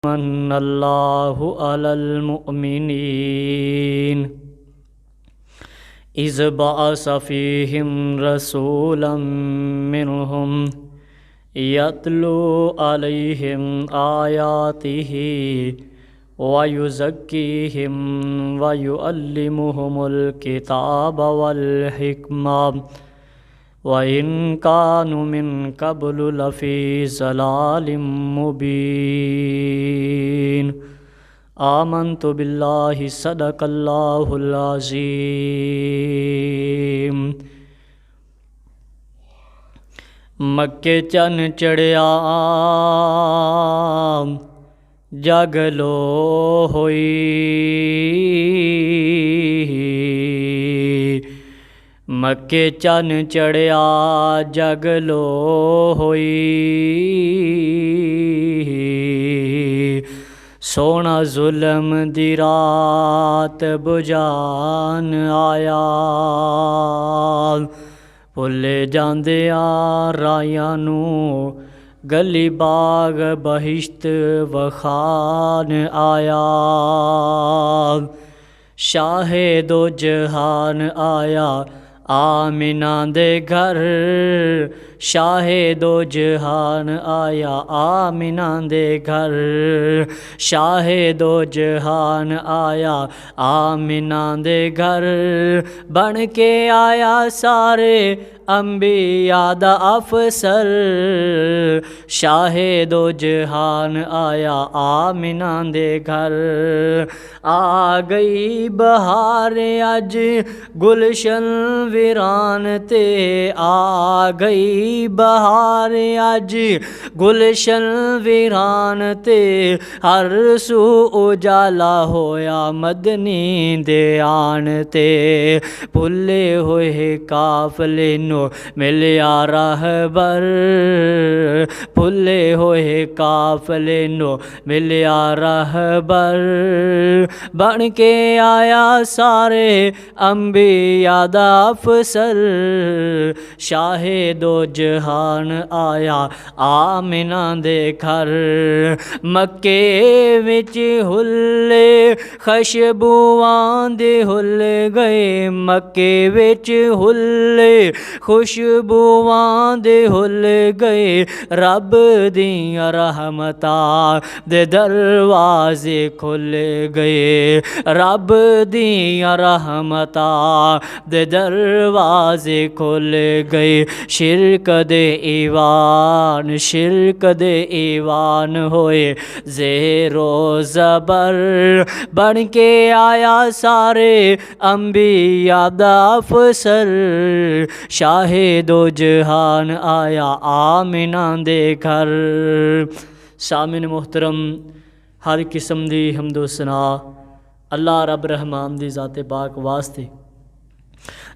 मन्नल्लाहु अलल मुअमिनीन इज़ बअस फ़ीहिम रसूलन मिनहुम यतलू अलैहिम आयातिही व युज़क्कीहिम व युअल्लिमुहुमुल किताब वल हिकमा व इन कानु मिन क़ब्लु लफ़ी ज़लालिम मुबीन। आमन्तु बिल्लाहि सदक़ल्लाहुल अज़ीम। मक्के चन चढ़िया जगलो होई, मक्के चन चढ़िया जगलो होई, सोना जुल्म दी रात बुझान आया, भुले जांदिया रायां नू गली बाग बहिश्त वखान आया। शाहे दो जहान आया आमिना दे घर, शाहे दो जहान आया आमिना दे घर, शाहे दो जहान आया आमिना दे घर। बन के आया सारे अंबिया दा अफसर, शाहे दो जहान आया आमिना दे घर। आ गई बहार अज गुलशन वीरान ते, आ गई बहार अज गुलशन वीरान ते, हर सू उजाला होया मदनी दे आन ते। भुले होए काफले नो मिलिया रहबर, भुले होए काफले नो मिलिया रहबर। बन के आया सारे अंबिया दा अफसर, शाहे दो जहान आया आमिना दे घर। मक्के विच हुल्ले खुशबुआं दे हुल गए, मक्के विच हुल्ले खुशबुआं दे हुल गए। रब दियां रहमतां दे दरवाजे खुल गए, रब दियां रहमतां दे दरवाजे खुल गए। शिरक दे ईवान, शिरक दे ईवान होए ज़ेरो ज़बर। बन के आया सारे अंबिया दा अफसर, शाहे दो जहान आया आमिना दे घर। सामिन मोहतरम, हर किस्म दी हम्दो सना अल्लाह रब रहमान दी ज़ाते पाक वास्ते,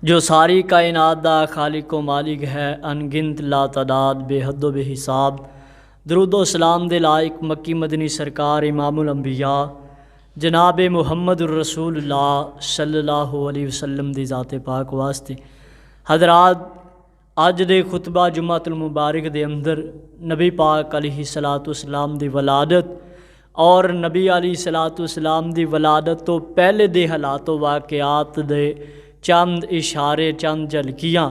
जो सारी कायनात दा खालिक व मालिक है, अनगिनत लातादाद बेहद बेहिसाब। दरूदो सलाम दे लायक मक्की मदनी सरकार इमामुल अंबिया जनाब मुहम्मदुर रसूलुल्लाह सल्लल्लाहु अलैहि वसल्लम दी ज़ाते पाक वास्ते। हज़रात, अज दे खुतबा जुम्मतुल मुबारक दे अंदर नबी पाक अलैहिस्सलातु वस्सलाम दी वलादत और नबी अलैहिस्सलातु वस्सलाम दी वलादत तो पहले दे हालातों वाक़यात दे चंद इशारे, चंद झलकियाँ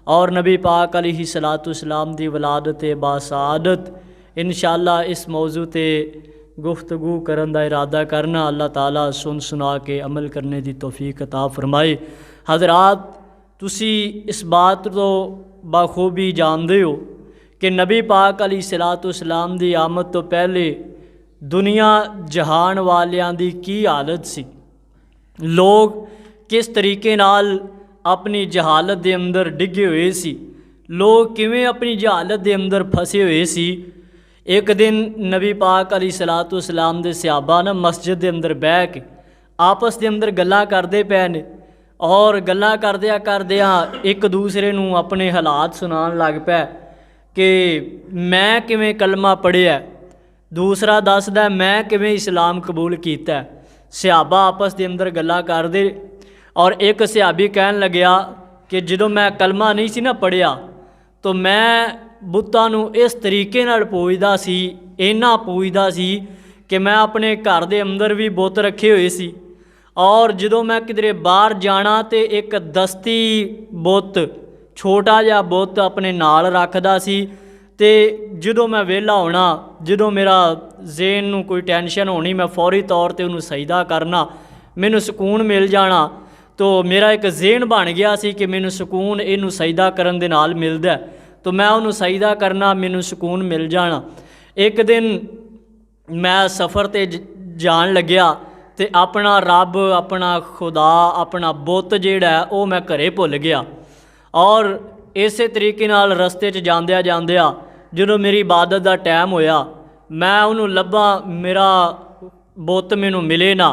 और नबी पाक अलैहिस्सलातु वस्सलाम दी वलादत बासादत इंशाअल्लाह इस मौजू ते गुफ्तगू करन दा इरादा करना। अल्लाह ताला सुन सुना के अमल करने दी तौफीक अता फरमाए। हज़रात, तुसी इस बात तो बाखूबी जानते हो कि नबी पाक अलैहिस्सलातु वस्सलाम दी आमद तो पहले दुनिया जहान वालियां दी की हालत सी। लोग किस तरीके नाल अपनी जहालत दे अंदर डिगे हुए सी, लोग किवें अपनी जहालत दे अंदर फसे हुए सी। एक दिन नबी पाक अलैहिस्सलातु वस्सलाम दे सहाबा ना मस्जिद दे अंदर बह के आपस दे अंदर गल्लां करदे पए ने और गल्लां करदिया करदिया एक दूसरे नूं अपने हालात सुनान लग पए कि मैं किवें कलमा पढ़िया, दूसरा दसदा मैं किवें इस्लाम कबूल कीता। सहाबा आपस दे अंदर गल्लां करदे और एक सहाबी कहन लग्या कि जदों मैं कलमा नहीं सी ना पढ़िया तो मैं बुत्तां नूं इस तरीके नाल पूजदा सी, इन्ना पूजदा सी कि मैं अपने घर दे अंदर भी बुत रखे हुए सी और जदों मैं किधरे बाहर जाना तो एक दस्ती बुत छोटा जिहा बुत अपने नाल रखदा सी ते जदों मैं वेला होना जदों मेरा ज़हन नूं कोई टेंशन होनी मैं फौरी तौर पर उन्होंने सजदा करना मैनूं सुकून मिल जाना। तो मेरा एक ज़हन बन गया सी कि मैनूं सुकून इनू सजदा करन दे नाल मिलदा तो मैं उन्होंने सजदा करना मैनूं सुकून मिल जाना। एक दिन मैं सफ़र ते जान लग्या तो अपना रब अपना खुदा अपना बुत जिहड़ा वो मैं घरे भुल गया और इस तरीके नाल रस्ते च जांदिया जांदिया जो मेरी इबादत का टाइम होया मैं उन्होंने लभा मेरा बुत मैनूं मिले ना।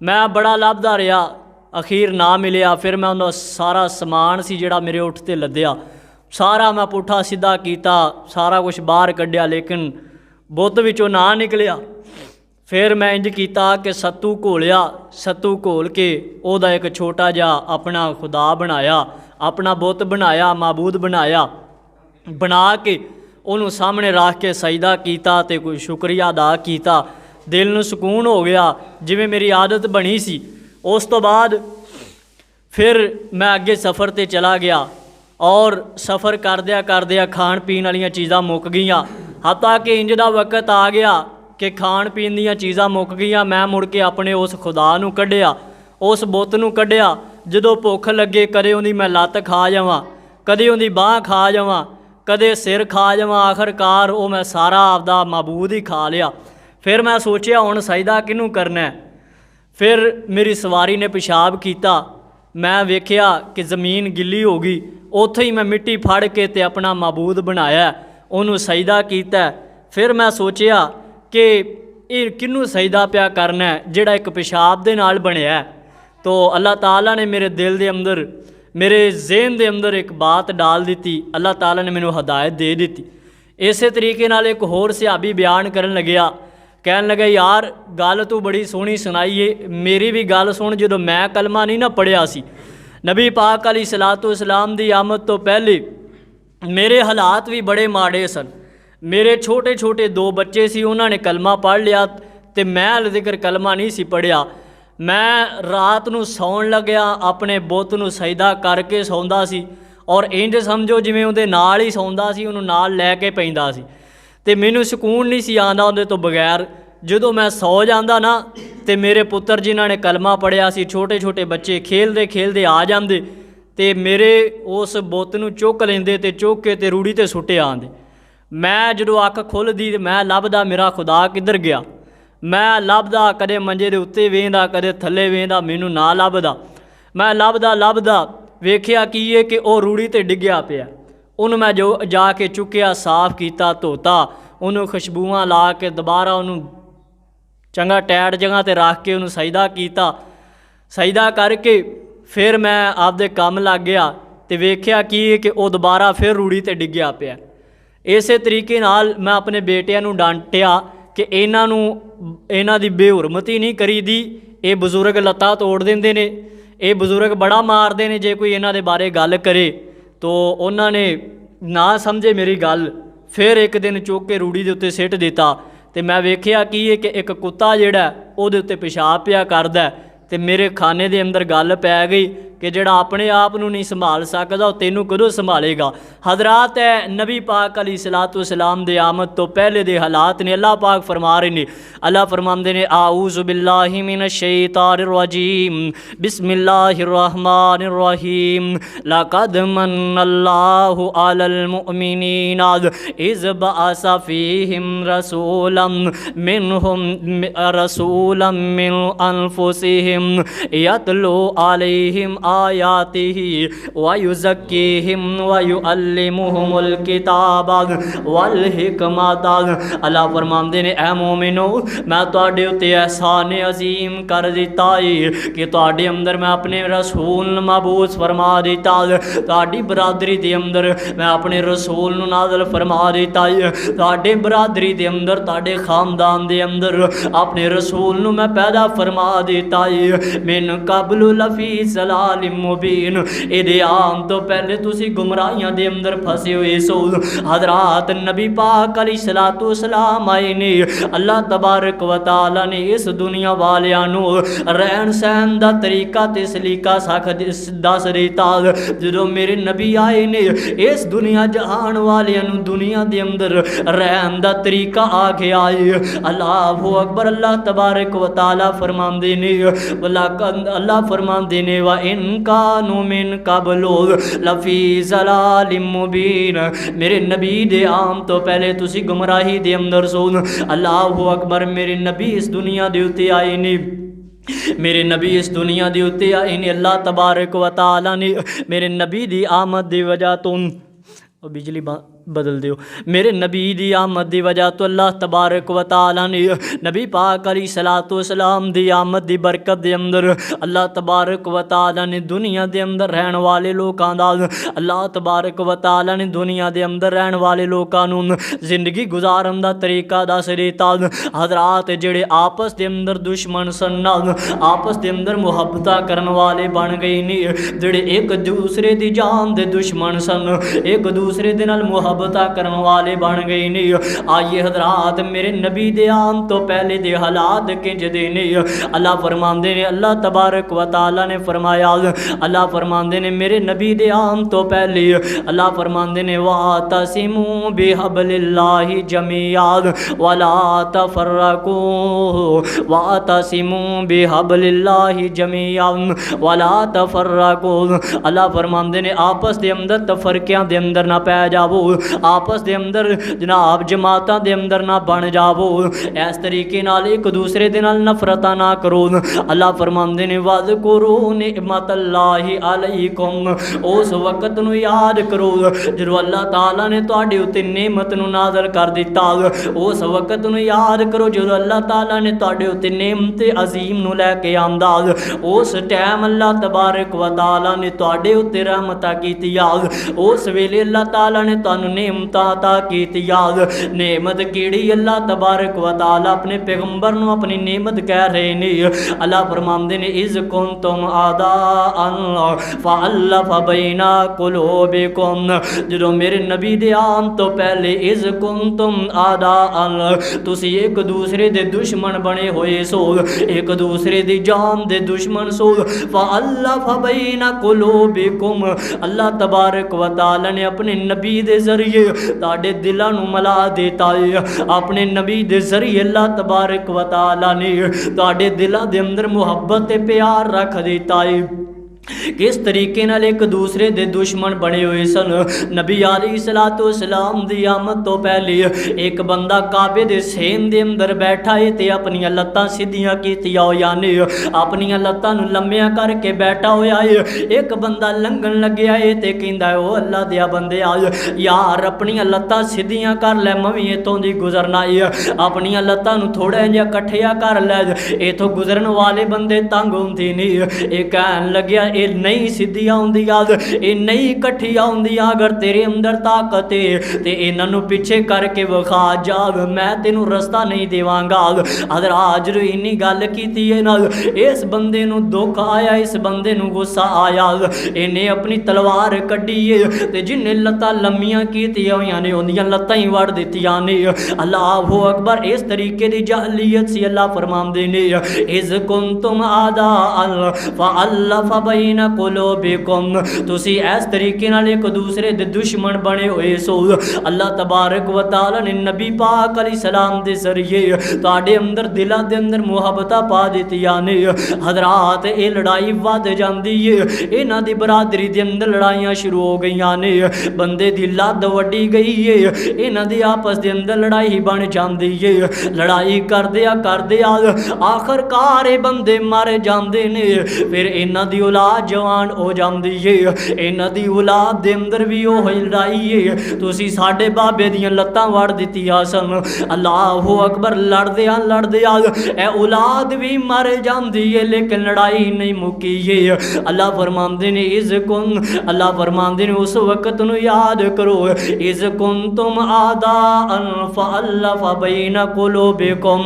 मैं बड़ा लभदा रहा अखीर ना मिलिया। फिर मैं उन्होंने सारा समान सी जिहड़ा मेरे उठ ते लद्या सारा मैं पुट्ठा सीधा किया सारा कुछ बाहर कढ़िया लेकिन बुत विचों ना निकलिया। फिर मैं इंज किया कि सत्तू घोलिया सत्तू घोल के ओदा एक छोटा जिहा अपना खुदा बनाया अपना बुत बनाया माबूद बनाया बना के उन्होंने सामने रख के सजदा किया तो कोई शुक्रिया अदा किया दिल नूं सुकून हो गया जिवें मेरी आदत बनी सी। उस तो बाद फिर मैं अगे सफ़र ते चला गया और सफ़र करदिया खाण पीण वालीआं चीज़ां मुक गईयां हत्ता कि इंज दा वक्त आ गया कि खाण पीण दीआं चीज़ां मुक गईयां। मैं मुड़ के अपने उस खुदा नूं कढ़िया उस बुत नूं कढ़िया जदों भुख लगे कदे उहदी मैं लत्त खा जावां कदे उहदी बांह खा जावां कदे सिर खा जावां आखिरकार वो मैं सारा आपदा माबूद ही खा लिया। फिर मैं सोचिया हुण सजदा किहनूं करना है। फिर मेरी सवारी ने पेशाब किया मैं वेख्या कि ज़मीन गिली हो गई उत्थे ही मैं मिट्टी फड़ के ते अपना माबूद बनाया उन्होंने सजदा किया। फिर मैं सोचिया कि ये किनू सजदा पिया करना है जिहड़ा एक पेशाब दे नाल बनिया। तो अल्लाह ताला ने मेरे दिल दे अंदर मेरे ज़हन दे अंदर एक बात डाल दी अल्लाह ताला ने मैनू हदायत दे दी। इस तरीके नाल एक होर सहाबी बयान करन लग्या कहन लगे यार गल तू बड़ी सोहनी सुनाई है मेरी भी गल सुन जदों मैं कलमा नहीं ना पढ़िया सी नबी पाक अलैहिस्सलातु वस्सलाम दी आमद तो पहले मेरे हालात भी बड़े माड़े सन। मेरे छोटे छोटे दो बच्चे सी उन्होंने कलमा पढ़ लिया तो मैं हाले तक कलमा नहीं सी पढ़िया। मैं रात नूं सौण लग्या अपने बुत नूं सजदा करके सौंदा सी और इंज समझो जिवें उहदे नाल ही सौंदा सी उहनूं नाल लैके पैंदा सी ते मैनूं सुकून नहीं सी आंदा उहदे तो बगैर। जदों मैं सौ जांदा ना ते मेरे पुत्र जिन्हां ने कलमा पढ़िया सी छोटे छोटे बच्चे खेलदे खेलदे आ जांदे ते मेरे उस बुत नूं चुक लैंदे ते चुक के ते रूड़ी ते सुट्टे आंदे। मैं जदों अख खुलदी ते मैं लभदा मेरा खुदा किधर गया। मैं लभदा कदे मंजे दे उत्ते वेंदा कदे थल्ले वेंदा मैनूं ना लभदा। मैं लभदा वेख्या की है कि वह रूड़ी ते डिग्या पिया उन्होंने मैं जो जाके चुकिया साफ किया धोता उन्होंने खुशबूआं ला के दोबारा उन्होंने चंगा टैट जगह ते रख के उन्होंने सजदा किया। सजदा करके फिर मैं आपदे काम लग गया तो वेख्या की है कि वह दोबारा फिर रूड़ी ते डिग्या पिया। इस तरीके नाल मैं अपने बेटियां नूं डांटिया कि इन्हां दी बेहुरमती नहीं करी दी। ये बजुर्ग लत्तां तोड़ देंदे ने ये बजुर्ग बड़ा मारदे ने जे कोई इन्हां दे बारे गल करे तो उन्होंने ना समझे मेरी गल। फिर एक दिन चुक के रूड़ी दे उत्ते सिट दिता तो मैं वेख्या की है कि एक कुत्ता जिहड़ा उहदे उत्ते पेशाब पिया करदा ते मेरे खाने दे अंदर गल पै गई कि जिहड़ा अपने आप नूं नहीं संभाल सकदा तैनूं कदों संभालेगा। हजरात है नबी पाक अलैहिस्सलातु वस्सलाम दे आमद तो पहले दे हालात ने अल्लाह पाक फरमा रहे ने। अल्लाह फरमांदे ने आऊज़ु बिल्लाहि मिनश शैतानिर रजीम बिस्मिल्लाहिर रहमानिर रहीम लक़द मन्नल्लाहु अलल मुअमिनीना इज़ बअसा फ़ीहिम रसूलन मिन अनफुसिहिम यतलू अलैहिम आयातिही व युज़क्कीहिम व युअल्लिमुहुमुल किताब वल हिकमत। अल्लाह फरमांदे ने ऐ मोमिनो मैं तुहाडे उत्ते एहसान अजीम कर दिता है कि तुहाडे अंदर मैं अपने रसूल मबूस फरमा दिता। तुहाडी बरादरी दे अंदर मैं अपने रसूल नूं नाज़िल फरमा दिता है। तुहाडे बरादरी दे अंदर तुहाडे खानदान दे अंदर अपने रसूल नूं मैं पैदा फरमा दिता है। आए मिन कबलु लफी सलालिम मुबीन। इहदे आम तो पहले तुसी गुमराहियां दे अंदर फसे हुए सो। हजरात नबी पाक अलैहिस्सलातु वस्सलाम आए ने, अल्लाह तबारक व तआला ने इस दुनिया वालियां नू रहन सहन दा तरीका ते सलीका सख दस दिता। जो मेरे नबी आए ने इस दुनिया जहान वालियां नू दुनिया दे अंदर रहन दा तरीका आके आए। अल्लाह अकबर। अल्लाह तबारक व तआला फरमांदे ने, अल्लाह फरमांदे ने व इनकानु मिन कबलु लफी ज़लालिम मुबीन। मेरे नबी दे आम तो पहले तुसी गुमराही दे अंदर सो। अल्लाह अकबर। मेरे नबी इस दुनिया दे उत्ते आए ने, मेरे नबी इस दुनिया दे उत्ते आए ने। अल्लाह तबारक व तआला ने मेरे नबी दी आमद दी वजह तो बिजली बदल दियो। मेरे नबी दी आमद दी वजह तो अल्लाह तबारक व तआला ने नबी पाक अलैहिस्सलातु वस्सलाम दी आमद दी बरकत दे अंदर अल्लाह तबारक व तआला ने दुनिया दे अंदर रहन वाले लोकां दा, अल्लाह तबारक व तआला ने दुनिया दे अंदर रहन वाले लोकां नू जिंदगी गुजारन दा तरीका दस दिता। हजरात जेड़े आपस दे अंदर दुश्मन सन आपस दे अंदर मुहब्बतां करन वाले बन गए ने, जेड़े एक दूसरे दी जान दे दुश्मन सन एक दूसरे दे नाल मुहब्बतां करन वाले बन गए ने। आइए हजरात मेरे नबी दे आम तो पहले दे हालात किंज दे ने। अल्लाह फरमांदे ने, अल्लाह तबारक व तआला ने फरमाया, अल्लाह फरमांदे ने मेरे नबी दे आम तो पहले अल्लाह फरमांदे ने वातसिमू बिहब्लिल्लाहि जमीअन वला तफर्रकू, वातसिमू बिहब्लिल्लाहि जमीअन वला तफर्रकू। अल्लाह फरमांदे ने आपस दे अंदर तफरकियां दे अंदर ना पै जावो, आपस दे अंदर जनाब जमातां दे अंदर ना बन जावो, इस तरीके नाल एक दूसरे दे नाल नफरत ना करो। अल्लाह फरमांदे ने वज़कुरू निअमतल्लाहि अलैकुम, उस वक्त नू याद करो जो अल्लाह ताला ने तुहाडे उत्ते नेमत नू नाज़िल कर दिता। उस वक्त नू याद करो जो अल्लाह ताला ने तुहाडे उत्ते नेमत अजीम नू लैके आंदा। उस टाइम अल्लाह तबारक व तआला ने तुहाडे उत्ते रहमतां कीतियां। उस वेले अल्लाह ताला ने तुहानू नेमतां अता कीतियां। नेमत कीड़ी अल्लाह तबारक व तआला अपने पैगंबर नू अपनी नेमत कह रहे ने। अल्लाह फरमांदे ने इज़ कुंतुम आदाअन फ़अल्लफ़ बैना कुलूबिकुम। जो मेरे नबी दे आम तो पहले इज़ कुंतुम आदाअन, तुसी एक दूसरे दे दुश्मन बने हुए सो, एक दूसरे दी जान दे दुश्मन सो। फ़अल्लफ़ बैना कुलूबिकुम, अल्लाह तबारक व तआला ने अपने नबी दे जरिए ताड़े दिलों नू मिला देता है। अपने नबी दे जरिए अल्लाह तबारक व तआला ने ताड़े दिलों दे अंदर मुहब्बत ते प्यार रख देता है। किस तरीके नाल एक दूसरे दे दुश्मन बने हुए सन। नबी अलैहिस्सलातु वस्सलाम दी आमद तो पहले एक बंदा काबे दे सेम दे अंदर बैठा है ते अपनी लत्तां सीधियां कीतियां होया ने, अपनी लत्तां नू लम्मियां करके बैठा होया है। एक बंदा लंघन लग्या है ते कहंदा है ओ अल्लाह दिया बंदे यार अपनी लत्तां सीधियां कर लै, मैं भी इत्थों दी गुजरना है, अपनी लत्तां नू थोड़ा जिहा कट्ठिया कर लै, इत्थों गुजरन वाले बंदे तंग होंदे ने। ये कहन लग्या ये नहीं सीधी आउंदी, ये नहीं कट्ठी आउंदी, अगर तेरे अंदर ताकत है ते इन्हां नू पीछे करके विखा जा, मैं तेनू रस्ता नहीं देवांगा। अगर आज इन्नी गल कीती है ना, इस बंदे नू दुख आया, इस बंदे नू गुस्सा आया, इन्हें अपनी तलवार कड्डी है ते जिन्हें लत्तां लम्मियां कीतियां होईयां ने उहदियां लत्तां ही वड़ दित्तियां ने। अल्लाहु अकबर। इस तरीके दी जाहलियत सी। अल्लाह फरमांदे ने इज़ कुंतुम आदाअन फ़अल्लफ़ बैना कुलूबिकुम, तुसी इस तरीके नाल एक दूसरे दे दुश्मन बने हुए सो। अल्लाह तबारक व तआला ने नबी पाक अलैहिस्सलाम दे जरिए तुहाडे अंदर दिलां दे अंदर मुहब्बतां पा दित्तियां ने। हज़रात ये लड़ाई वध जांदी है, इन्हां दी बरादरी दे अंदर लड़ाइयां शुरू हो गईयां ने, बंदे दी लद वड्डी गई है, इन्हां दी आपस दे अंदर लड़ाई बन जांदी है। लड़ाई करदे करदे आखिरकार बंदे मर जांदे ने। फिर इन्हां दी औलाद औलाद जवान हो जाती है। इन्हां दी औलाद दे अंदर भी ओह लड़ाई है, तुसी साडे बाबे दियां लत्तां वड़ दित्तियां सन। अल्लाहु अकबर। लड़दियां लड़दियां ए औलाद भी मर जाती है, लेकिन लड़ाई नहीं मुकी है। अल्लाह फरमांदे ने इज़कुन, अल्लाह फरमांदे ने उस वक्त नूं याद करो, इज़कुन तुम आदाअन फ़अल्लफ़ बैन कुलूबिकुम,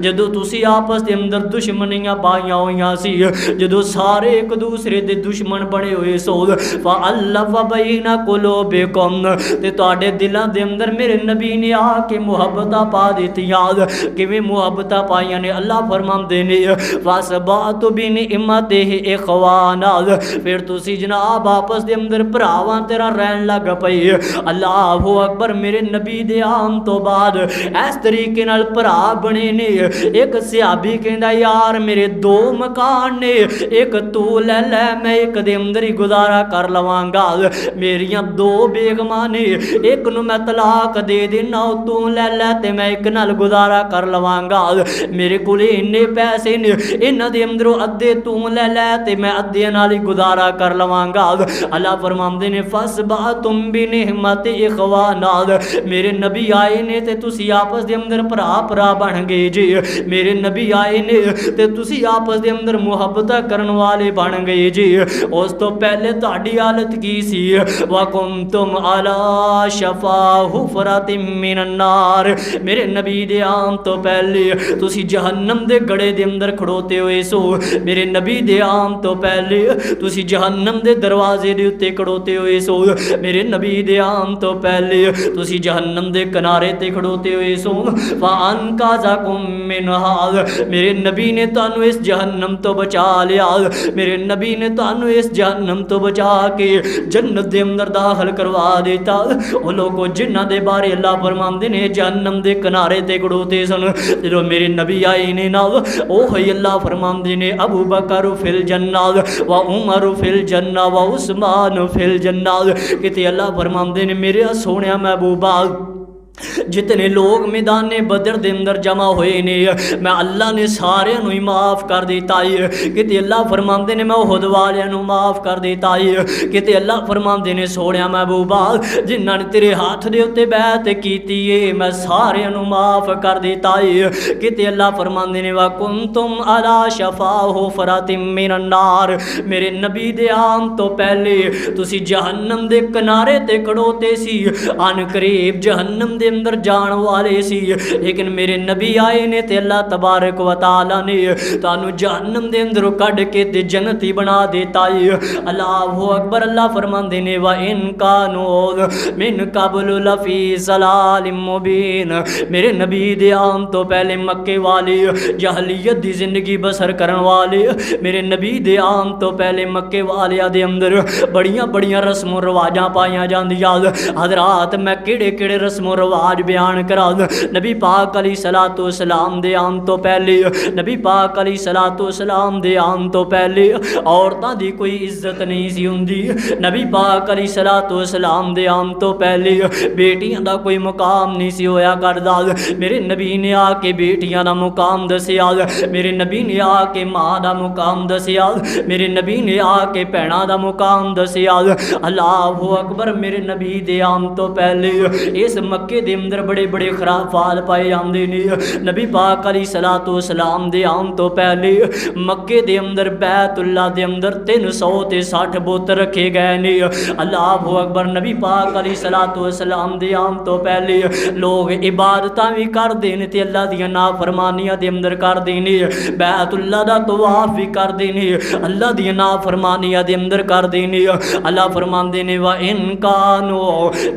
जदों तुसी आपस दे अंदर दुश्मनियां पाईयां होईयां सी, जदों सारे एक दूसरे दे दुश्मन बने हुए सो, फ़अल्लफ़ बैन कुलूबिकुम, ते तुहाडे दिलां दे अंदर मेरे नबी ने आके मुहब्बतां पा दित्तियां। किवें मुहब्बतां पाईयां ने? अल्लाह फरमांदे ने फ़असबअतु बिनिअमतिही इख़वाना, फिर तुसी जनाब आपस दे अंदर भरावां तेरा रहन लग पई। अल्लाहु अकबर। मेरे नबी दे आम तो बाद इस तरीके नाल भरा बने ने। एक सहाबी कहंदा यार मेरे दो मकान ने, एक तू ले लै, मैं एक दे अंदर ही गुजारा कर लवांगा। मेरियां दो बेगमां ने, एक नूं मैं तलाक दे देना, तू ले लै ते मैं एक नाल गुजारा कर लवांगा। मेरे कोल इन्ने पैसे ने, इन्हां दे अंदरों अद्धे तू ले लै ते मैं अद्धे नाल ही गुजारा कर लवांगा। अल्लाह फरमांदे ने फ़असबअतुम बिनिअमति इख़वाना, मेरे नबी आए ने ते तुसी आपस दे अंदर भरा भरा बन गए जी। मेरे नबी आए ने ते तुसी आपस दे अंदर मुहब्बत करन वाले बन गए जी। उस तो पहले तुहाडी हालत की सी? वकुंतुम अला शफा हुफ़रतिम मिनन नार, मेरे नबी दे आम तो पहले तुसी जहन्नम दे गड़े दे अंदर खड़ोते हुए सो। मेरे नबी दे आम तो पहले तुसी जहन्नम दे दरवाजे दे उत्ते खड़ोते हुए सो। मेरे नबी दे आम तो पहले तुसी जहन्नम दे किनारे ते खड़ोते हुए सो। फ़अनक़ज़कुम मिनहा, मेरे नबी ने तुहानू इस जहन्नम तो बचा लिया। मेरे नबी ने तुहानू इस जहन्नम तो बचा के जन्नत दे अंदर दाखिल करवा देता। वो लोगों जिन्हां दे बारे अल्लाह फरमांदे ने जहन्नम दे किनारे ते खड़ोते सन, जो मेरे नबी आए ने ना ओह ही अल्लाह फरमांदे ने अबू बकर फिल जन्ना व उमर फिल जन्ना व उस्मान फिल जन्ना। किते अल्लाह फरमांदे ने मेरे सोहणिया महबूबा जितने लोग मैदाने बदर दे अंदर जमा हुए ने, मैं अल्लाह ने सारे नूं ही माफ़ कर दिता है। किते अल्लाह फरमांदे ने मैं उहद वालियां नूं माफ़ कर दिता है। किते अल्लाह फरमांदे ने सोहणिया महबूबा जिन्हां ने तेरे हाथ दे उत्ते बैत कीती है, मैं सारे नूं माफ़ कर दिता है। किते अल्लाह फरमांदे ने वकुंतुम अला शफा हुफ़रतिम मिनन नार, मेरे नबी दे आम तो पहले तुसी जहन्नम दे किनारे ते खड़ोते सी, अन करीब जहन्नम दे अंदर जान वाले सी, लेकिन मेरे नबी आए ने ते अल्लाह तबारक व तआला ने तानू जहन्नम दे अंदरों कढ़ के ते जन्नती बना देता है। अल्लाहु अकबर। अल्लाह फरमांदे ने व इन कानू मिन क़ब्ल लफ़ी ज़लालिम मुबीन, मेरे नबी दे आम तो पहले मक्के वाले जहलियत दी जिंदगी बसर करन वाले, मेरे नबी दे आम तो पहले मक्के वालिया दे अंदर बड़ियां बड़ियां रस्मों रवाजां पाईयां जांदियां। हज़रात मैं केड़े केड़े रस्मों रवाज बयान करा। नबी पाक अलैहिस्सलातु सलाम दे आम तो पहले, नबी पाक अलैहिस्सलातु सलाम दे आम तो पहले औरतां दी कोई इज्जत नहीं सी हुंदी। नबी पाक अलैहिस्सलातु सलाम दे आम तो पहले बेटियां दा कोई मुकाम नहीं सी होया करदा। मेरे नबी ने आके बेटियां दा मुकाम दसिया, मेरे नबी ने आके मां दा मुकाम दसिया, मेरे नबी ने आके भैणां दा मुकाम दसिया। अल्लाहु अकबर। मेरे नबी दे आम तो पहले इस मक्के दे अंदर बड़े बड़े खराफात पाए जाते हैं। नबी पाक अलैहिस्सलातु वस्सलाम दे आम तो पहले मक्के दे अंदर बैतुल्ला दे अंदर 360 बुत रखे गए ने। अल्लाहु अकबर। नबी पाक अलैहिस्सलातु वस्सलाम दे आम तो पहले लोग इबादत भी करते हैं ते अल्लाह दियां नाफरमानियां दे अंदर करते हैं, बैतुल्ला दा तवाफ भी करते हैं, अल्लाह दियां नाफरमानियां दे अंदर करते हैं। अल्लाह फरमांदे ने व इन कानो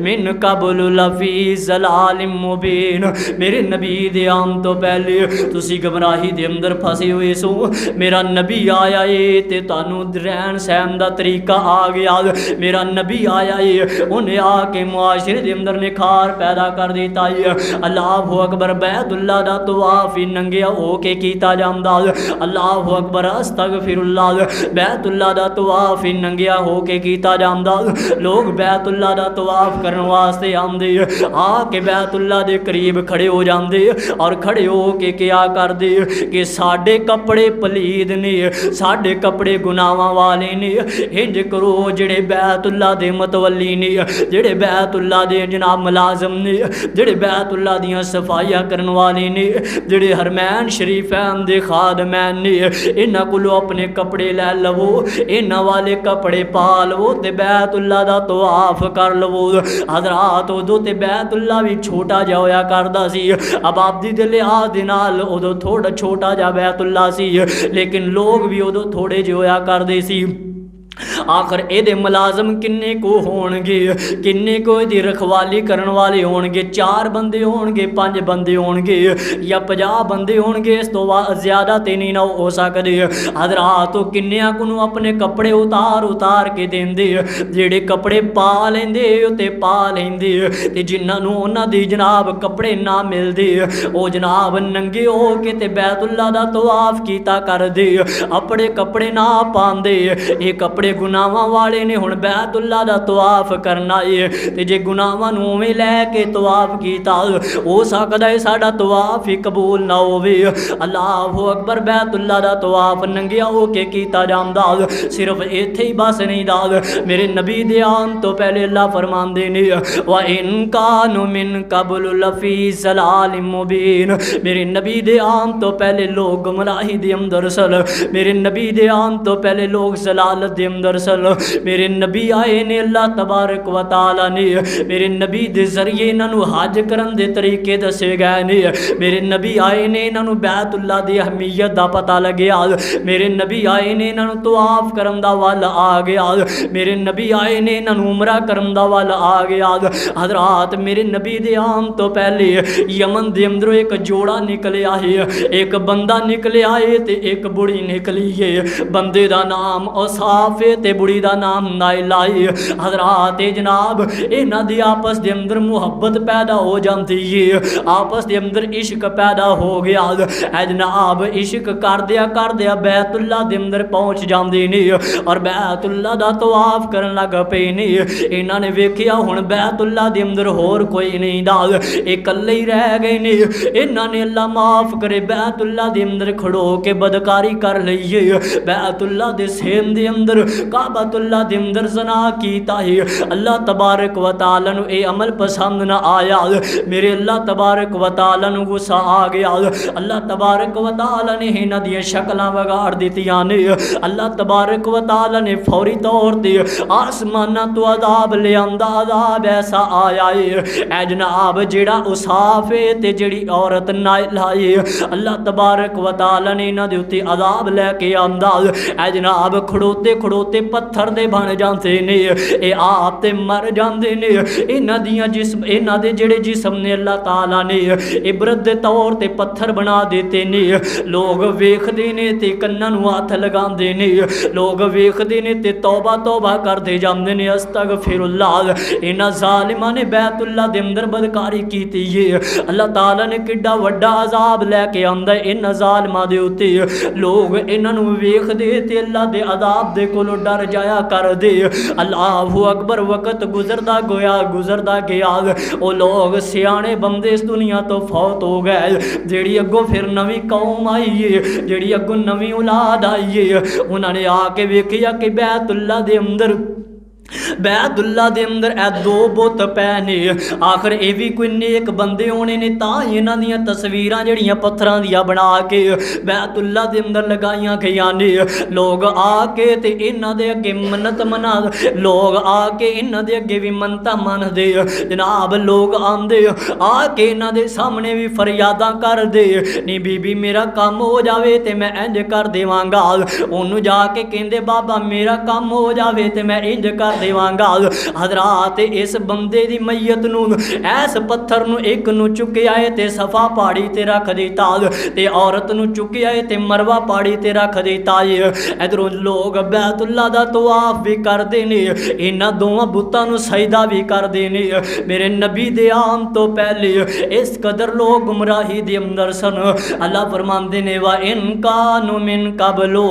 मिन क़ब्ल लफ़ी ज़लालिम मुबीन, मेरे नबी दे आम तो पहले तुसी गमराही दे अंदर फसे हुए सो। मेरा नबी आया है ते तानू रहन सहन दा तरीका आ गया। मेरा नबी आया है, उन्हें आके मुआशरे दे अंदर निखार पैदा कर देता है। अल्लाहु अकबर। बैतुल्ला दा तवाफ ही नंगिया हो के कीता जांदा। अल्लाहु अकबर। अस्तगफिरुल्लाह। बैतुल्ला दा तवाफ ही नंगिया हो के कीता जांदा। लोग बैतुल्ला दा तवाफ करन वास्ते आंदे, आ आके बैतुल्ला दे करीब खड़े हो जाते और खड़े हो के क्या करते कि साडे कपड़े पलीद ने, साडे कपड़े गुनाहां वाले ने। इंज करो जेड़े बैतुल्ला दे मतवली ने, जेड़े बैतुल्ला दे जनाब मुलाजम ने, जेड़े बैतुल्ला दियां सफाइयां करन वाले ने, जेड़े हरमैन शरीफैन दे खादमैन ने, इन्हां कोलों अपने कपड़े लै लवो, इन्हां वाले कपड़े पा लवो ते बैतुल्ला दा तवाफ कर लवो। हज़रात उदों ते बैतुल्ला भी छोटा जिहा होया करदा सी, आबादी दे लिहाज दे नाल उदों थोड़ा छोटा जिहा बैतुल्ला सी, लेकिन लोग भी उदों थोड़े जिहे होया करदे सी। आखिर ये मुलाजम किन्ने को होणगे, किन्ने को इहदी रखवाली करन वाले होणगे? 4 बंदे होणगे, 5 बंदे होणगे या 50 बंदे होणगे, इस तो ज़्यादा ते नहीं ना हो सकदे। हज़रात किन्नियां को अपने कपड़े उतार उतार के देंदे, जेड़े कपड़े पा लेंदे ते पा लेंदे, ते जिन्हां उन्हां दी जनाब कपड़े ना मिलदे ओ जनाब नंगे हो के ते बैतुल्ला दा तवाफ कीता करदे, अपने कपड़े ना पांदे। ये कपड़े गुनाहां वाले ने हुण बैतुल्ला दा तवाफ करना है, ते जे गुनाहां नूं उवें लैके तवाफ कीता हो सकदा है साडा तवाफ ही कबूल ना होवे। अल्लाहु अकबर, बैतुल्ला दा तवाफ नंगिया हो के कीता जांदा। सिर्फ इत्थे ही बस नहीं दाद, मेरे नबी दे आन तो पहले अल्लाह फरमांदे ने व इन कानु मिन कबल लफी सलालिम मुबीन। मेरे नबी दे आन तो पहले लोग गुमराही दे अंदर सल, मेरे नबी दे आन तो पहले लोग जलालत दे अंदर सल। मेरे नबी आए ने, अल्लाह तबारक व तआला ने मेरे नबी दे जरिए इन्हों हज करन दे तरीके दसे गए ने। मेरे नबी आए ने, इन्हों बैतुल्ला दी अहमियत दा पता लग्या। मेरे नबी आए ने, इन्हों तवाफ करन दा वल आ गया। मेरे नबी आए ने, इन्हों उमरा करन दा वल आ गया। हज़रात मेरे नबी दे आन तो पहले यमन दे अंदरों एक जोड़ा निकलिया है, एक बंदा निकलिया है ते एक बुढ़ी निकली है। बंदे दा नाम औसाफ ते बुढ़ी दा नाम नाइला है। हज़रात जनाब इन्हां दी आपस दे अंदर मुहब्बत पैदा हो जाती है, आपस दे अंदर इश्क पैदा हो गया। ऐ जनाब इश्क करदिया बैतुल्ला दे अंदर पहुँच जाते ने और बैतुल्ला दा तवाफ करन लग पे ने। इन्हां ने वेखिया हुण बैतुल्ला दे अंदर होर कोई नहीं दा, इकल्ले ही रह गए ने। इन्हां ने अल्लाह माफ़ करे बैतुल्ला दे अंदर खड़ो के बदकारी कर लईए, बैतुल्ला दे सेम दे अंदर काबतुल्ला दे अंदर ज़ना कीता है। अल्लाह तबारक व तआला नू ये अमल पसंद ना आया, मेरे अल्लाह तबारक व तआला नू गुस्सा आ गया। अल्लाह तबारक व तआला ने इन्हां दी शक्लां बिगाड़ दित्तियां ने। अल्लाह तबारक व तआला ने फौरी तौर ते आसमानां तो अज़ाब लियांदा, अज़ाब ऐसा आया है ऐ जनाब जेड़ा उसाफ है ते जेड़ी औरत नाइला है, अल्लाह तबारक व तआला ने इन्हां दे उत्ते अज़ाब लैके आंदा। ऐ जनाब खड़ोते खड़ोते पत्थर दे बन जाते ने, ये आप ते मर जाते ने। इन्हां दियां जिस्म इन्हां दे जेड़े जिस्म ने अल्लाह ताला ने इबरत दे तौर ते पत्थर बना देते ने। लोग वेखदे ने ते कन्नां नूं हत्थ लगांदे ने, लोग वेखदे ने ते तौबा तौबा करदे जांदे ने, अस्तगफिरुल्लाह। इन्हां ज़ालिमां ने बैतुल्ला दे अंदर बदकारी कीती है, अल्लाह ताला ने किड्डा वड्डा अज़ाब लैके आंदा इन्हां ज़ालिमां दे उत्ते। लोग इन्हां नूं वेखदे ते अल्लाह दे अज़ाब दे कोलों डर जाया कर दे। अल्लाहु अकबर, वक्त गुजरदा गया वो लोग सियाने बंदे इस दुनिया तो फौत हो गए। जेड़ी अगों फिर नवी कौम आई है, जेड़ी अगों नवी औलाद आई है, उन्होंने आके वेखिया कि बैतुल्ला दे अंदर ए 2 बुत पै ने। आखिर ये भी कोई नेक बंदे होने ने तां इन्हां दियां तस्वीरां जड़ियां पत्थरां दियां बना के बैतुल्ला दे अंदर लगाइयां गईयां ने। लोग आके ते इन्हां दे अगे मन्नत मना, लोग आके इन्हां दे अगे भी मन्नतां मनदे। जनाब लोग आंदे आके इन्हां दे सामने भी फरियादां करदे, नी बीबी मेरा काम हो जावे ते मैं इंज कर देवांगा। ओनू जाके कहंदे बाबा मेरा काम हो जावे ते मैं इंज कर देवांगा। हज़रात इस बंदे दी मैयत नूं ऐस पत्थर नूं एक नूं चुक्या है ते सफा पहाड़ी ते रख दिता, ते औरत नूं चुक्या है ते मरवा पहाड़ी ते रख दिता है। इधरों लोग बैतुल्ला दा तवाफ भी करदे ने, इन्हां दोवां बुतां नूं सजदा भी करदे ने। मेरे नबी दे आन तो पहले इस कदर लोग गुमराही दे अंदर सन। अल्लाह फरमांदे ने वा इन कानु मिन कबलो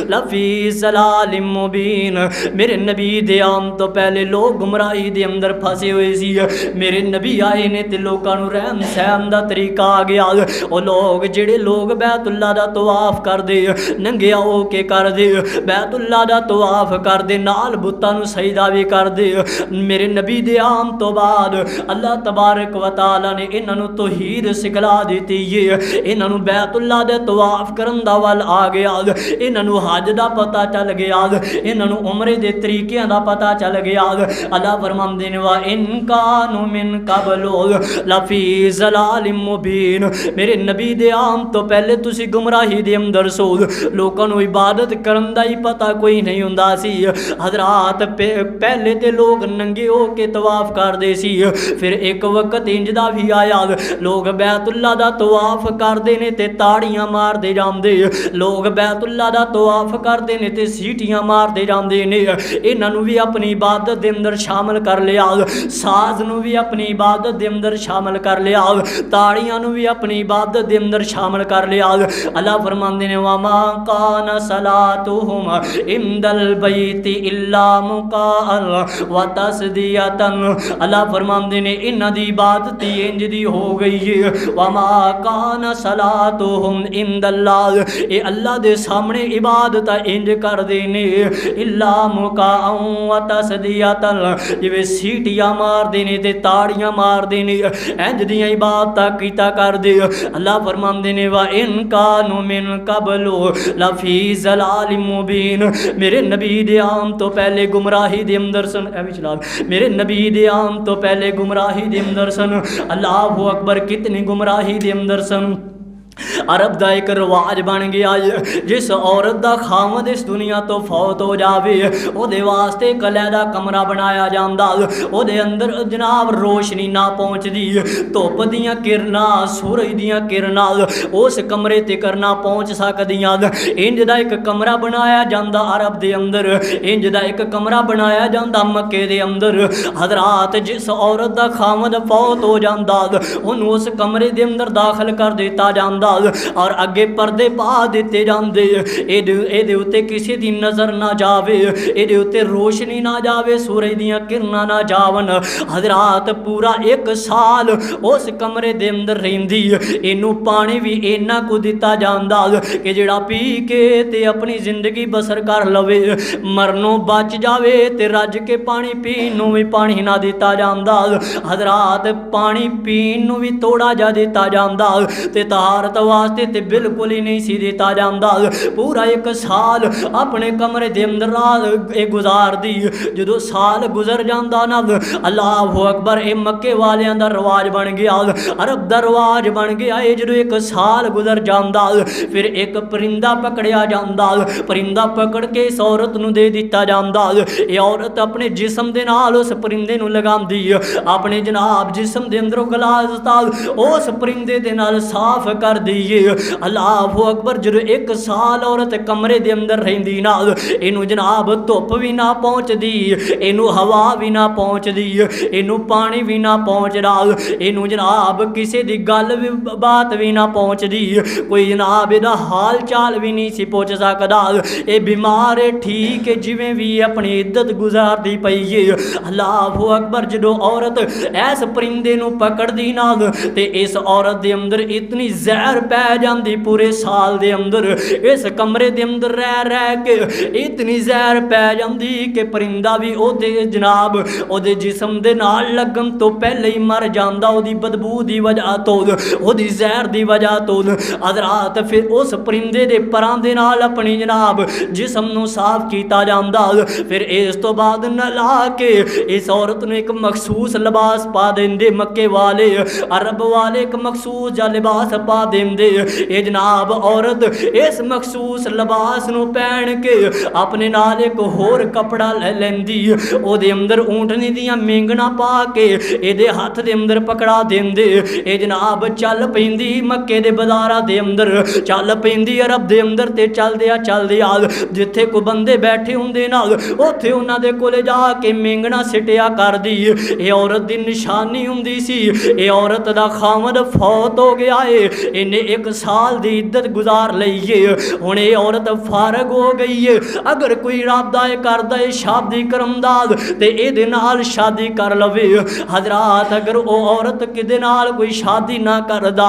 लफी ज़लालिम मुबीन। मेरे नबी दे आउण तो पहले लोग गुमराही दे अंदर फसे हुए सी। मेरे नबी आए ने ते लोकां नूं रहम सहम दा तरीका आ गया। वो लोग जिहड़े लोग बैतुल्ला दा तवाफ करदे नंगे हो के करदे, बैतुल्ला दा तवाफ करदे, नाल बुत्तां नूं सजदा भी करदे। मेरे नबी दे आउण तो बाद अल्लाह तबारक व तआला ने इन्हां नूं तौहीद सिखला दित्ती है। इन्हां नूं बैतुल्ला दे तवाफ करन दा वल आ गया, इन्हां नूं हज दा पता चल गया, इन्हां नूं उमरे दे तरीकिਆਂ दा पता चल गया। अल्लाह फरमांदे ने वा इन कानू मिन कबलो लफी ज़लालिम मुबीन। मेरे नबी दे आउण तो पहले तुसी गुमराही दे अंदर सो, लोकां नूं इबादत करन दा ही पता कोई नहीं हुंदा सी। हज़रात पहले ते लोग नंगे हो के तवाफ करदे सी, फिर एक वक्त इंज दा भी आया लोग बैतुल्ला दा तवाफ करदे ने ते ताड़ियां मारदे जांदे, लोग बैतुल्ला दा तवाफ करदे ने ते सीटियां मारदे जांदे ने। इन्हां नूं भी अपनी इबादत दे अंदर शामिल कर लिया, साज नूं भी अपनी इबादत दे अंदर शामिल कर लिया, ताड़ियां नूं भी अपनी इबादत दे अंदर शामिल कर लिया। अल्लाह फरमांदे ने वमा कान सलातुहुम इंदल बैति इल्ला मुकाअन व तस्दियतन। अल्लाह फरमांदे ने इन्हां दी इबादत इंज दी हो गई है, वमा कान सलातुहुम इंदल्लाह, ए अल्लाह दे सामने इबादत इंज करदे ने इल्ला मुकाअन व तस्दियतन, जिवें सीटियां मारदे ने ते ताड़ियां मारदे ने, इंज दियां इबादतां कीता करदे। अल्लाह फरमांदे ने वा इन कानू मिन कबलो लफी ज़लालिम मुबीन। मेरे नबी दे आउण तो पहले गुमराही दे अंदर सन, मेरे नबी दे आउण तो पहले गुमराही दे अंदर सन। अल्लाहु अकबर, कितनी गुमराही दे अंदर सन। अरब का एक रिवाज बन गया, जिस औरत का खामद इस दुनिया तो फौत हो जाए ਉਹਦੇ वास्ते एक अलहदा कमरा बनाया जाता, ਉਹਦੇ अंदर जनाब रोशनी ना पहुँचती, धुप दियां किरणां सूरज दियां किरणां उस कमरे तक ना पहुँच सकदियां। इंज दा एक कमरा बनाया जाता अरब दे अंदर, इंज दा एक कमरा बनाया जाता मक्के दे अंदर। हज़रात जिस औरत का खामद फौत हो जाता उन्होंने उस कमरे दे अंदर दाखिल कर दिता जाता और अगे पर्दे पा दिते जाते, इहदे उत्ते किसी दी नज़र ना जावे, इहदे उत्ते रोशनी ना जावे, सूरज दियां किरणां ना जावन। हज़रात पूरा एक साल उस कमरे दे अंदर रहिंदी, इनू पानी भी इन्ना को दिता जाता कि जिहड़ा पी के ते अपनी जिंदगी बसर कर लवे, मरनों बच जावे ते रज के पानी पीन नूं भी पानी ना दिता जाता। हज़रात पानी पीन नूं भी थोड़ा जा दिता जाता ते तहारत वास्ते ते बिल्कुल ही नहीं सी दिता जाता। पूरा एक साल अपने कमरे दे अंदर रात गुजार दी, जो साल गुजर जाता ना अल्लाहु अकबर, ये मक्के वालियां दा रवाज बन गया, अरब दा रवाज बन गया है। जो एक साल गुजर जाता फिर एक परिंदा पकड़िया जाता, परिंदा पकड़ के इस औरत नूं दे दिता जाता। ये औरत अपने जिसम दे नाल उस परिंदे नूं लगांदी, अपने जनाब जिसम दे अंदरों गलास उस परिंदे दे नाल साफ कर दईए। अल्लाहु अकबर, जो एक साल औरत कमरे दे अंदर रहिंदी ना, इनू जनाब धुप भी ना पहुँचती, इनू हवा भी ना पहुँचती, इनू पानी भी ना पहुँचदा, इनू जनाब किसी दी गल भी बात भी ना पहुँचती, कोई जनाब इहदा हाल चाल भी नहीं सी पुछ सकदा। ये बीमार है ठीक है, जिवें भी अपनी इद्दत गुजारदी पई है। अल्लाहु अकबर, जो औरत इस परिंदे नू पकड़दी ना ते इस औरत दे अंदर इतनी जहर पै जाती, पूरे साल दे अंदर इस कमरे दे अंदर रह के इतनी जहर पै जाती कि परिंदा भी ओदे जनाब ओदे जिसम दे नाल लगन तो पहले ही मर जाता, ओदी बदबू दी वजह तो, ओदी जहर दी वजह तो। हज़रात फिर उस परिंदे दे परां दे नाल अपनी जनाब जिसम नू साफ किया जाता, फिर इस तो बाद नला के इस औरत नू एक मखसूस लिबास पा देंदे मक्के वाले, अरब वाले एक मखसूस जा लिबास पा देंदे। ये जनाब औरत इस मखसूस लिबास नू पहन के अपने नाल एक होर कपड़ा ले लेंदी, ओदे अंदर ऊंटनी दियां मेंगना पा के एदे हथ दे अंदर पकड़ा देंदे। ये जनाब चल पैंदी मक्के दे बाजारां दे अंदर, चल पैंदी अरब दे अंदर ते चलदिया जिथे को बंदे बैठे हुंदे ना उत्थे उन्हां दे कोले जाके मेंगना सिटिया करदी। ये औरत दी निशानी हुंदी सी, ये औरत दा खामद फौत हो गया है, ये इन्हें 1 साल की इद्दत गुजार लई है, हुण ये औरत फारग हो गई है। अगर कोई इरादा करदा है शादी करन दा ते इहदे नाल शादी कर लवे। हजरात अगर वो औरत किदे नाल कोई शादी ना करदा,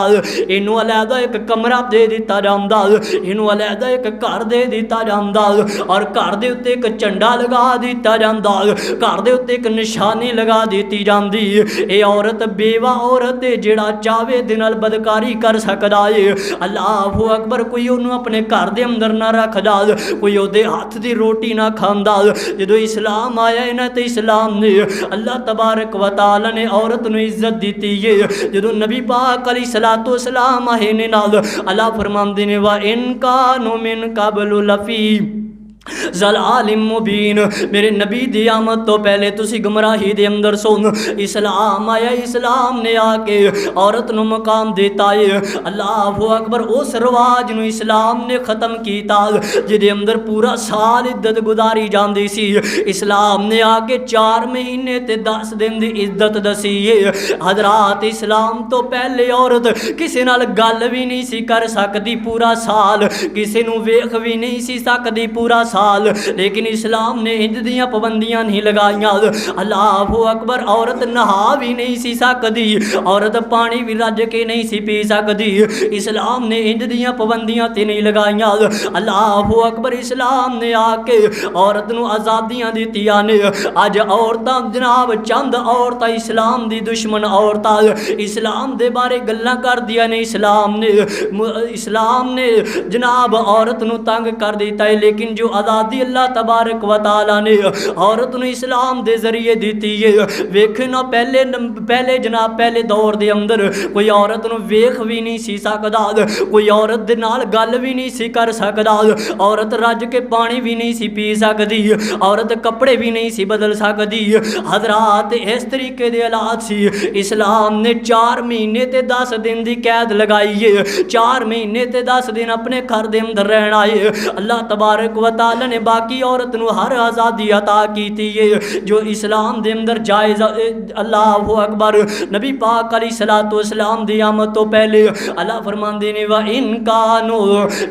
इनू अलहदा एक कमरा दे दिता जांदा, इनू अलहदा एक घर दे दिता जांदा और घर दे उत्ते एक झंडा लगा दिता जांदा, घर दे उत्ते एक निशानी लगा दी जांदी। ये औरत बेवा औरत है, जिहड़ा चाहे दे नाल बदकारी कर सकदा है। अल्लाहु अकबर। कोई उन्होंने अपने घर के अंदर ना रखदा, कोई उहदे हथ की रोटी ना खांदा। जो इस्लाम आया है ना, तो इस्लाम ने अल्लाह तबारक व तआला ने औरत नूं इज्जत दी है। जो नबी पाक अलैहिस्सलातु वस्सलाम आए ने नाल अल्लाह फरमांदे ने वा इन कानू मिन कबलु लफी ज़लालिम मुबीन। मेरे नबी दी आमद तो पहले तुसी गुमराही दे अंदर सुन। इस्लाम आया, इस्लाम ने आके औरत नूं मकाम देता है। अल्लाहु अकबर। उस रवाज नूं इस्लाम ने ख़त्म कीता जिहदे अंदर पूरा साल इद्दत गुजारी जाती सी। इस्लाम ने आके 4 महीने ते 10 दिन की इद्दत दसी है। हजरात इस्लाम तो पहले औरत किसी नाल गल भी नहीं सी कर सकती पूरा साल, किसी नूं वेख भी नहीं सी सकती पूरा साल। लेकिन इस्लाम ने इंज दियां पाबंदियां नहीं लगाइयां। अल्लाहु अकबर। औरत नहा भी नहीं सी सकती, औरत पानी भी रज के नहीं सी पी सकती। इस्लाम ने इंज दियां पाबंदियां ते नहीं लगाइयां। अल्लाहु अकबर। इस्लाम ने आके औरत नूं आज़ादियां दित्तियां ने। अज औरतां जनाब चंद औरतां इस्लाम दी दुश्मन औरतां इस्लाम दे बारे गल्लां करदियां ने। इस्लाम ने जनाब औरत नूं तंग कर दिता है। लेकिन जो आज़ादी अल्लाह तबारक व तआला ने औरत नूं इस्लाम दे जरिए दी है। वेखे ना पहले जनाब पहले दौर दे अंदर कोई औरत नूं वेख भी नहीं सी सकदा, कोई औरत दे नाल गल भी नहीं सी कर सकदा, औरत रज के पानी भी नहीं सी पी सकदी, औरत कपड़े भी नहीं सी बदल सकदी। हजरात इस तरीके दे हालात सी। इस्लाम ने 4 महीने ते 10 दिन की कैद लगाई है। 4 महीने ते 10 दिन अपने घर दे अंदर रहना है। अल्लाह तबारक व तआला ने बाकी औरत नूं हर आज़ादी अता की है जो इस्लाम दे अंदर जायज़। अल्लाहु अकबर। नबी पाक अलैहिस्सलातु वस्सलाम दी आमद तो पहले अल्लाह फरमांदे ने वा इन कानू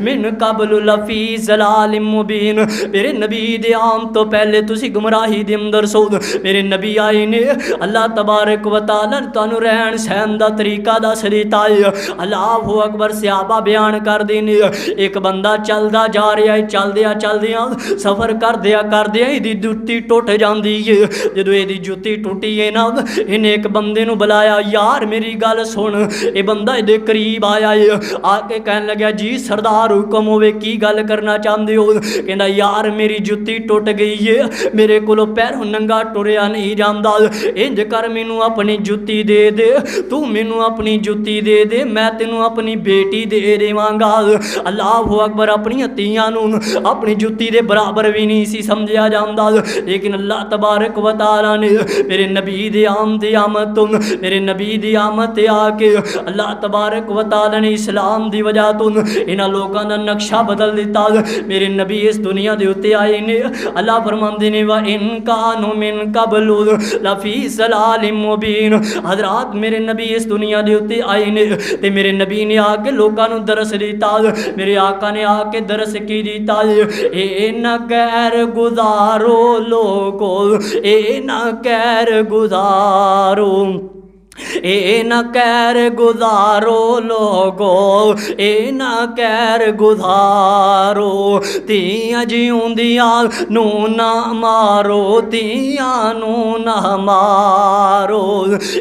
मिन कबलु लफी ज़लालिम मुबीन। मेरे नबी दे आम तो पहले तुसी गुमराही दे अंदर सो। मेरे नबी आए ने, अल्लाह तबारक व तआला ने तुहानूं रहन सहन दा तरीका दस दिता है। अल्लाहु अकबर। सहाबा बयान कर देने, एक बंदा चलदा जा रहा है, चलदियां सफ़र करदिया इहदी जुत्ती टुट जाती है। जो इहदी जुत्ती टुटी है ना, इन्हें एक बंदे नूं बुलाया, यार मेरी गल सुन। ये बंदा इहदे करीब आया है, आके कहन लग्या जी सरदार हुक्म होवे, की गल करना चाहते हो? कहंदा यार मेरी जुत्ती टुट गई है, मेरे कोलों पैरों नंगा टुरिया नहीं जाता, इंज कर मैनू अपनी जुत्ती दे दे, तू मैनू अपनी जुत्ती दे दे, मैं तेनू अपनी बेटी दे देवांगा। अल्लाहु अकबर। अपनी धीआं नूं अपनी जुत्ती दे बराबर भी नहीं सी समझिया जाता। लेकिन अल्लाह तबारक व तआला ने मेरे नबी दे आमद तो मेरे नबी दी आमद ते आके अल्लाह तबारक व तआला ने इस्लाम दी वजह तो इन्हां लोकां दा नक्शा बदल दिता। मेरे नबी इस दुनिया दे उत्ते आए ने। अल्लाह फरमांदे ने वा इन कानू मिन कबलु लफी ज़लालिम मुबीन। हजरात मेरे नबी इस दुनिया दे उत्ते आए ने ते मेरे नबी ने आके लोकां नूं दरस दिता। मेरे आका ने आके दरस की दिता, ए न कैर गुजारो लोगो, ए न कैर गुजारो, ए न कैर गुजारो लोगो, ए न कैर गुजारो, तियां जिउंदियां नू ना मारो, तियां नू ना मारो,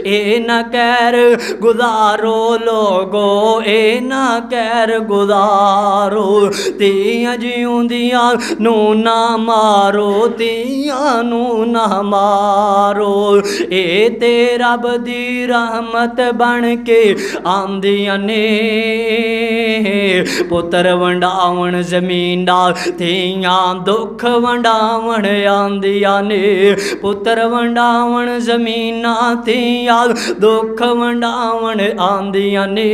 ए न कैर गुजारो लोगो, ए न कैर गुजारो, तियां जिउंदियां नू ना मारो, तियां नू ना मारो, ए ते रब दी रहमत बन के आंदियां ने, पुत्र वंडावन जमीन नाल, धीआं दुख वंडावन आंदियां ने, पुत्र वंडावन जमीनां, धीआं दुख वंडावन आंदियां ने,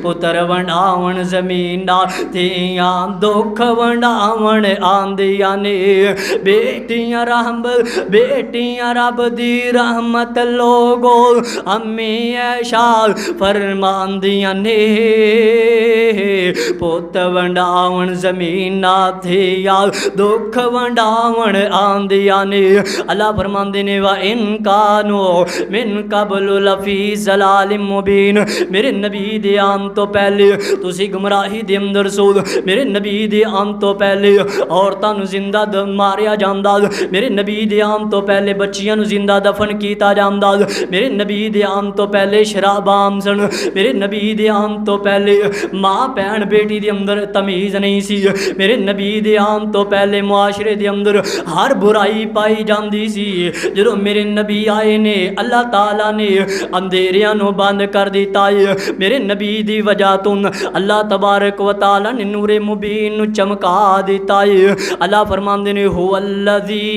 पुत्र वंडावन जमीनां, धीआं दुख वंडावन आंदियां ने, बेटियां रब दी रहमत लो लोगो अम्मी ऐशा फरमांदियां ने पुत वंडावन ज़मीना थे या दुख वंडावन आंदियां ने। अल्लाह फरमांदे ने वा इनकानो मिन कबलु लफी ज़लालिम मुबीन, मेरे नबी दे आन तो पहले तुसी गुमराही दे अंदर सो, मेरे नबी दे आन तो पहले औरतां नूं जिंदा मारिया जांदा, मेरे नबी दे आन तो पहले बच्चियां नूं जिंदा दफन कीता जांदा, मेरे नबी दे आन तो पहले शराबाम सन, मेरे नबी दे आन तो पहले माँ भैन बेटी दे अंदर तमीज़ नहीं सी, मेरे नबी दे आन तो पहले मुआशरे दे अंदर हर बुराई पाई जाती सी। जो मेरे नबी आए ने अल्लाह ताला ने अंधेरियां नूं बंद कर दिता है, मेरे नबी दी वजह तो अल्लाह तबारक व तआला ने नूरे मुबीन नूं चमका दिता है। अल्लाह फरमांदे ने हुवल्लज़ी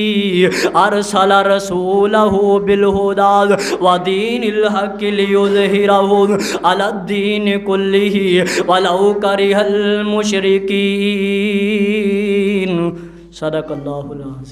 अरसला रसूलहु बिल हुदा व दीनिल हक़्क़ि लियुज़हिरहु अलद्दीन कुल्लिही वलौ करिहल मुशरिकीन। सदक़ल्लाहुल अज़ीम।